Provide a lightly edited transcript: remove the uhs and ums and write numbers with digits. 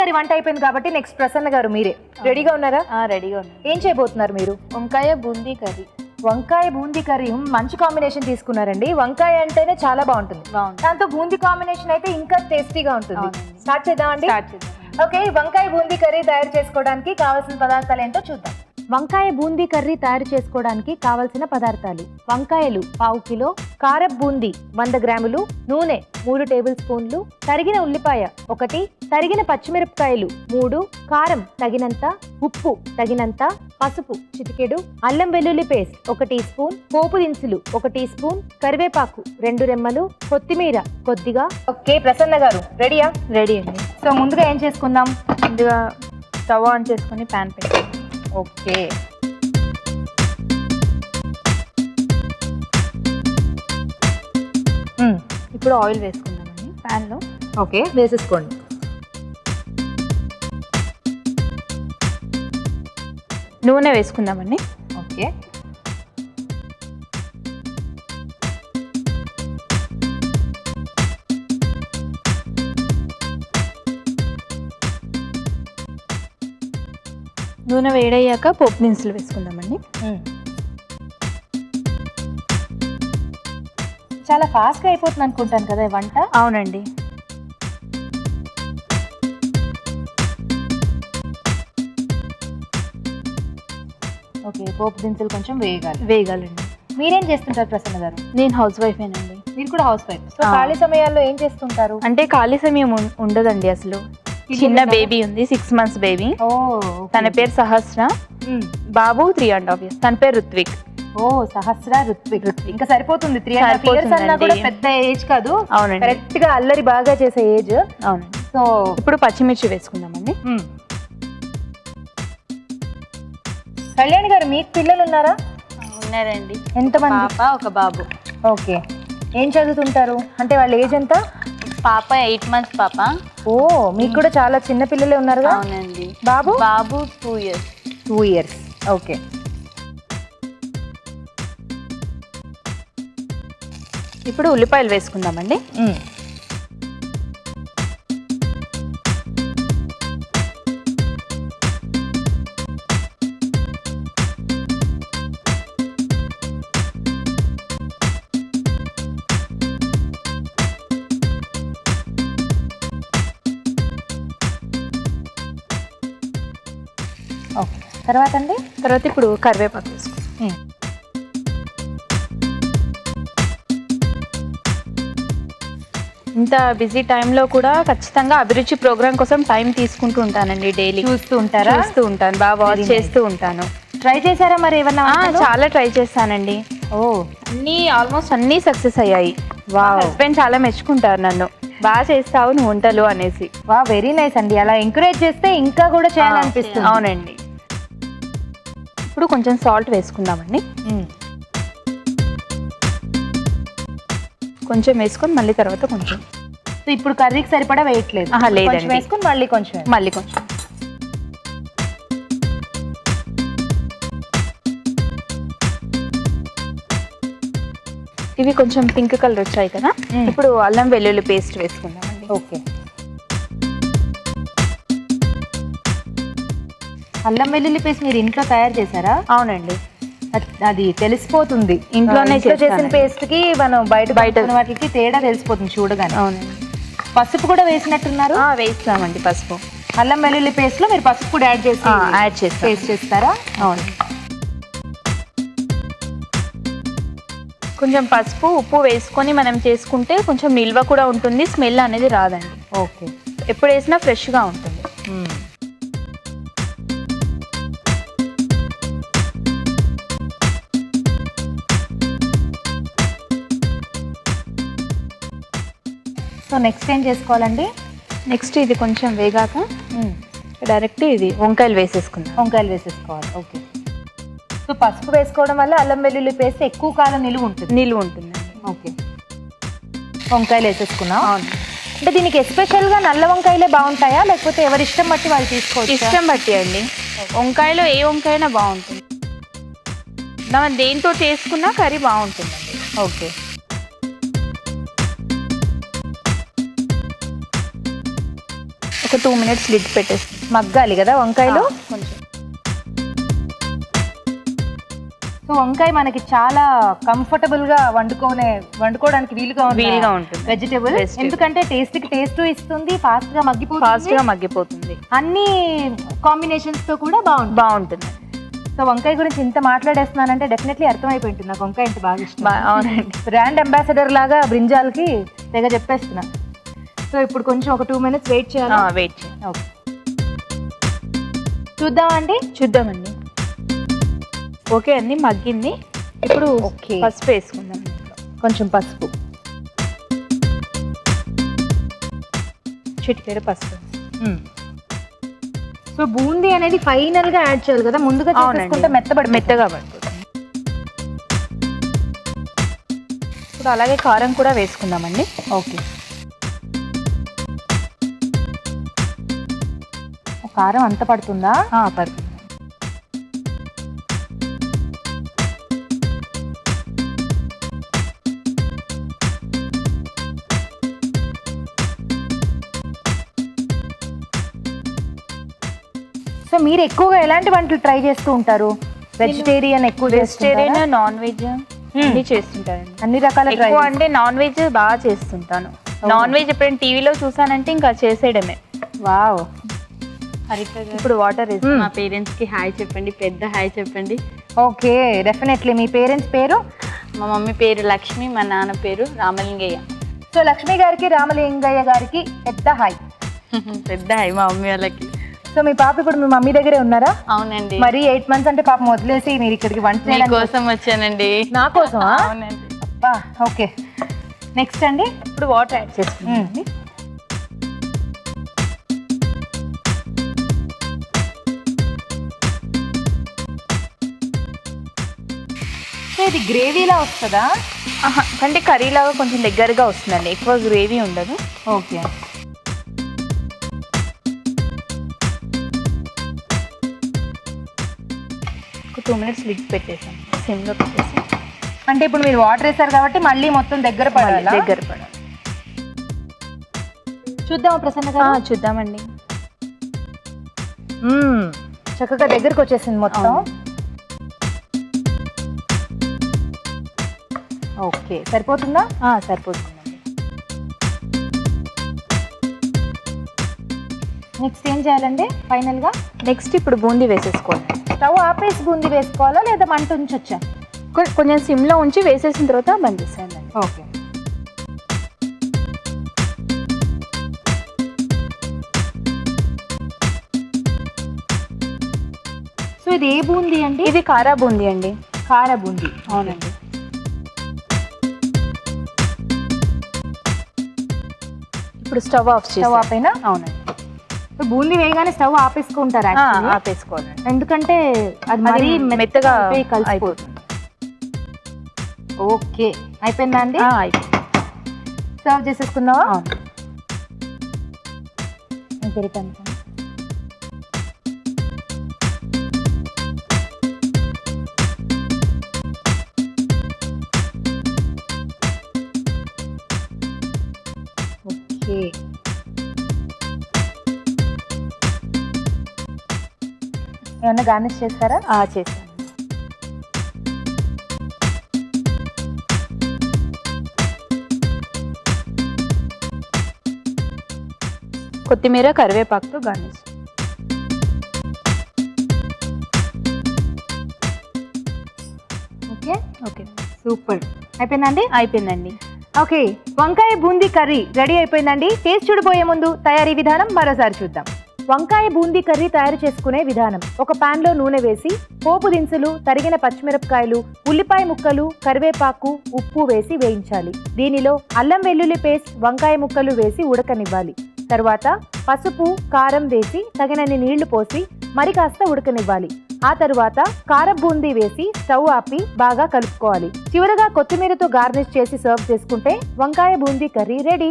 సరే వంట అయిపోయింది కాబట్టి నెక్స్ట్ ప్రసన్న గారు మీరే రెడీగా ఉన్నారా? రెడీగా ఉన్నా. ఏం చేయబోతున్నారు మీరు? వంకాయ బూందీ కర్రీ. వంకాయ బూందీ కర్రీ మంచి కాంబినేషన్ తీసుకున్నారండి. వంకాయ అంటేనే చాలా బాగుంటుంది, దాంతో బూందీ కాంబినేషన్ అయితే ఇంకా టేస్టీగా ఉంటుంది. స్టార్ట్ చేద్దామండి. ఓకే, వంకాయ బూందీ కర్రీ తయారు చేసుకోవడానికి కావాల్సిన పదార్థాలు ఏంటో చూద్దాం. వంకాయ బూందీ కర్రీ తయారు చేసుకోవడానికి కావలసిన పదార్థాలు: వంకాయలు 1/2 కిలో, కారపు బూందీ 100 గ్రాములు, నూనె 3 టేబుల్ స్పూన్లు, తరిగిన ఉల్లిపాయ 1, తరిగిన పచ్చిమిరపకాయలు 3, కారం తగినంత, ఉప్పు తగినంత, పసుపు చిటికెడు, అల్లం వెల్లుల్లి పేస్ట్ 1 టీ స్పూన్, పోపు దినుసులు 1 టీ స్పూన్, కరివేపాకు 2 రెమ్మలు, కొత్తిమీర కొద్దిగా. ఓకే ప్రసన్న గారు రెడీయా? రెడీ అండి. సో ముందుగా ఏం చేసుకుందాం? ముందుగా స్టవ్ ఆన్ చేసుకొని ప్యాన్ పెట్టి. ఓకే, ఇప్పుడు ఆయిల్ వేసుకుందామండి ప్యాన్లో. ఓకే వేసేసుకోండి. నూనె వేసుకుందామండి. ఓకే, నూనె వేడయ్యాక పోపు దినుసులు వేసుకుందామండి. చాలా ఫాస్ట్గా అయిపోతుంది అనుకుంటాను కదా ఈ వంట? అవునండి. ఓకే, పోపు దినుసులు కొంచెం వేగాలండి. మీరేం చేస్తుంటారు ప్రసన్న గారు? నేను హౌస్ వైఫేనండి. మీరు కూడా హౌస్ వైఫ్. సో ఖాళీ సమయాల్లో ఏం చేస్తుంటారు? అంటే ఖాళీ సమయం ఉండదండి అసలు. చిన్న బేబీ ఉంది, 6 months బేబీ. తన పేరు సహస్ర, బాబు 3.5 years. తన పేరు రుత్విక్. ఓ సహస్ర రుత్విక్. ఇంకా సరిపోతుంది. 3.5 years అన్నా కూడా పెద్ద ఏజ్ కాదు. అవునండి, కరెక్ట్ గా అల్లరి బాగా చేసే ఏజ్. అవునండి. సో ఇప్పుడు పచ్చిమిర్చి వేసుకుందామండి. కళ్యాణి గారు మీకు పిల్లలు ఉన్నారా? ఉన్నారండి. ఎంతమంది? పాప, ఒక బాబు. ఓకే, ఏం చదువుతుంటారు? అంటే వాళ్ళ ఏజ్ ఎంత? పాప 8 months పాప. ఓ మీకు కూడా చాలా చిన్న పిల్లలే ఉన్నారుగా? అవునండి. బాబు? బాబు 2 years. 2 years. ఓకే, ఇప్పుడు ఉల్లిపాయలు వేసుకుందామండి. ఓకే, తర్వాత అండి? తర్వాత ఇప్పుడు కరివేపాకు వేసుకుందాం. ఇంత బిజీ టైంలో కూడా ఖచ్చితంగా అభిరుచి ప్రోగ్రామ్ కోసం టైం తీసుకుంటూ ఉంటానండి. డైలీ చూస్తూ ఉంటారా? చూస్తూ ఉంటాను, బాగా వాచ్ చేస్తూ ఉంటాను. ట్రై చేశారా మరి ఏమన్నా? చాలా ట్రై చేస్తానండి. ఆల్మోస్ట్ అన్నీ సక్సెస్ అయ్యాయి. హస్బెండ్ చాలా మెచ్చుకుంటారు నన్ను, బాగా చేస్తావు నువ్వు వంటలు అనేసి. వెరీ నైస్ అండి. అలా ఎంకరేజ్ చేస్తే ఇంకా కూడా చేయాలనిపిస్తుంది. అవునండి. ఇప్పుడు కొంచెం సాల్ట్ వేసుకుందామండి. కొంచెం వేసుకొని మళ్ళీ తర్వాత కొంచెం. సో ఇప్పుడు కర్రీకి సరిపడా వేయట్లేదు? లేదండి, వేసుకొని మళ్ళీ కొంచెం. ఇవి కొంచెం పింక్ కలర్ వచ్చాయి కదా, ఇప్పుడు అల్లం వెల్లుల్లి పేస్ట్ వేసుకుందామండి. ఓకే, అల్లం వెల్లుల్లి పేస్ట్ మీరు ఇంట్లో తయారు చేశారా? అవునండి, అది తెలిసిపోతుంది. ఇంట్లోనే చేసిన పేస్ట్ కి మనం బయట వాటికి తేడా తెలిసిపోతుంది చూడగానే. అవునండి. పసుపు కూడా వేసినట్టున్నారు? వేస్తామండి పసుపు. అల్లం వెల్లుల్లి పేస్ట్ లో మీరు పసుపు కూడా యాడ్ చేసి పేస్ట్ చేస్తారా? అవును. కొంచెం పసుపు ఉప్పు వేసుకొని మనం చేసుకుంటే కొంచెం నిల్వ కూడా ఉంటుంది, స్మెల్ అనేది రాదండి. ఓకే, ఎప్పుడు వేసినా ఫ్రెష్గా ఉంటుంది. సో నెక్స్ట్ ఏం చేసుకోవాలండి? నెక్స్ట్ ఇది కొంచెం వేగాక డైరెక్ట్ ఇది వంకాయలు వేసేసుకుందాం. వంకాయలు వేసేసుకోవాలి. ఓకే, సో పసుపు వేసుకోవడం వల్ల అల్లం వెల్లుల్లి పేస్ట్ ఎక్కువ కాలం నిలువ ఉంటుంది. ఓకే, వంకాయలు వేసేసుకున్నాం. అంటే దీనికి ఎస్పెషల్గా నల్ల వంకాయలే బాగుంటాయా, లేకపోతే ఎవరి ఇష్టం బట్టి వాళ్ళు తీసుకోవచ్చు? ఇష్టం బట్టి అండి. వంకాయలో ఏ వంకాయనా బాగుంటుంది, దేంతో చేసుకున్నా కర్రీ బాగుంటుందండి. ఓకే, ఒక 2 minutes లిడ్ పెట్టేసి మగ్గాలి కదా వంకాయలు. కొంచెం. సో వంకాయ మనకి చాలా కంఫర్టబుల్ గా వండుకోవడానికి వీలుగా ఉంటుంది వెజిటేబుల్. ఎందుకంటే టేస్ట్ ఇస్తుంది, ఫాస్ట్ గా మగ్గిపోతుంది. అన్ని కాంబినేషన్స్ తో కూడా బాగుంటుంది. సో వంకాయ గురించి ఇంత మాట్లాడేస్తున్నానంటే డెఫినెట్లీ అర్థమైపోయి ఉంటుంది నాకు వంకాయ అంటే బాగా ఇష్టం. అవునండి, బ్రాండ్ అంబాసిడర్ లాగా బ్రింజాల్కి తెగ చెప్పేస్తున్నా. సో ఇప్పుడు కొంచెం ఒక 2 minutes వెయిట్ చేయాలి. ఓకే, చూద్దామండి. ఓకే అండి, మగ్గింది. ఇప్పుడు పసుపు వేసుకుందాం. కొంచెం పసుపు, చిటికెడు పసుపు. సో బూందీ అనేది ఫైనల్ గా యాడ్ చేయాలి కదా, ముందుగా చేసుకుంటే మెత్తగా పడుతుంది. ఇప్పుడు అలాగే కారం కూడా వేసుకుందామండి. ఓకే, కారం అంత పడుతుందా? పడుతుంది. సో మీరు ఎక్కువగా ఎలాంటి వంటలు ట్రై చేస్తూ ఉంటారు? వెజిటేరియన్, నాన్ వెజ్ అన్ని చేస్తుంటారండి. అన్ని రకాల ఎక్కువ అంటే నాన్ వెజ్ బాగా చేస్తుంటాను. నాన్ వెజ్ ఎప్పుడైనా టీవీలో చూసానంటే ఇంకా చేసేయడమే. వావ్. ఇప్పుడు వాటర్ వేసి మా పేరెంట్స్ కి హాయ్ చెప్పండి, పెద్ద హాయ్ చెప్పండి. Okay, definitely. మీ పేరెంట్స్ పేరు? మా మమ్మీ పేరు లక్ష్మి, మా నాన్న పేరు రామలింగయ్య. సో లక్ష్మి గారికి, రామలింగయ్య గారికి పెద్ద హాయ్. పెద్ద హాయ్ మా మమ్మీ వాళ్ళకి. సో మీ పాప ఇప్పుడు మీ మమ్మీ దగ్గరే ఉన్నారా? అవునండి. మరి 8 months అంటే పాపం వదిలేసి మీరు ఇక్కడికి వంట కోసం వచ్చానండి. నా కోసమా? అవునండి. ఓకే, నెక్స్ట్ అండి. ఇప్పుడు వాటర్ యాడ్ చేసుకుంటాం. ఇది గ్రేవీలా వస్తుందా? అంటే కర్రీలాగా కొంచెం దగ్గరగా వస్తుందండి, ఎక్కువ గ్రేవీ ఉండదు. ఓకే, ఒక 2 minutes లిడ్ పెట్టేసాం, సిమ్లో పెట్టేసి. అంటే ఇప్పుడు మీరు వాటర్ వేసారు కాబట్టి మళ్ళీ మొత్తం దగ్గర పడాలి. చూద్దాం ప్రసన్న గారు. చూద్దామండి. చక్కగా దగ్గరకు వచ్చేసింది మొత్తం. ఓకే, సరిపోతుందా? సరిపోతుందండి. నెక్స్ట్ ఏం చేయాలండి ఫైనల్ గా? నెక్స్ట్ ఇప్పుడు బూందీ వేసేసుకోవాలి. స్టవ్ ఆపేసి బూందీ వేసుకోవాలా లేదా మంట ఉంచొచ్చా? కొంచెం సిమ్లో ఉంచి వేసేసిన తర్వాత బంద్ చేసేయండి. ఓకే, సో ఇది ఏ బూందీ అండి? ఇది కారా బూందీ అండి. కారా బూందీ. అవునండి. ఇప్పుడు స్టవ్ ఆపేనా? అవునండి. బూందీ వేయగానే స్టవ్ ఆపేసుకుంటారా? ఆపేసుకోవాలి, ఎందుకంటే అది మరీ మెత్తగా కలిసిపోతుంది. ఓకే, అయిపోయిందా అండి? సర్వ్ చేసేసుకుందావా? ఓకే, ఏమన్నా గార్నిష్ చేస్తారా? చేస్తాను. కొత్తిమీర, కరివేపాకుతో గార్నిష్. Okay, okay, super. అయిపోయిందండి? అయిపోయిందండి. ఓకే, వంకాయ బూందీ కర్రీ రెడీ అయిపోయిందండి. టేస్ట్ చూడబోయే ముందు తయారీ విధానం మరోసారి చూద్దాం. వంకాయ బూందీ కర్రీ తయారు చేసుకునే విధానం: ఒక పాన్ లో నూనె వేసి పోపు దినుసులు, తరిగిన పచ్చిమిరపకాయలు, ఉల్లిపాయ ముక్కలు, కరివేపాకు, ఉప్పు వేసి వేయించాలి. దీనిలో అల్లం వెల్లుల్లి పేస్ట్, వంకాయ ముక్కలు వేసి ఉడకనివ్వాలి. తర్వాత పసుపు, కారం వేసి తగినన్ని నీళ్లు పోసి మరి కాస్త ఉడకనివ్వాలి. ఆ తరువాత కారం బూందీ వేసి స్టవ్ ఆపి బాగా కలుపుకోవాలి. చివరగా కొత్తిమీరతో గార్నిష్ చేసి సర్వ్ చేసుకుంటే వంకాయ బూందీ కర్రీ రెడీ.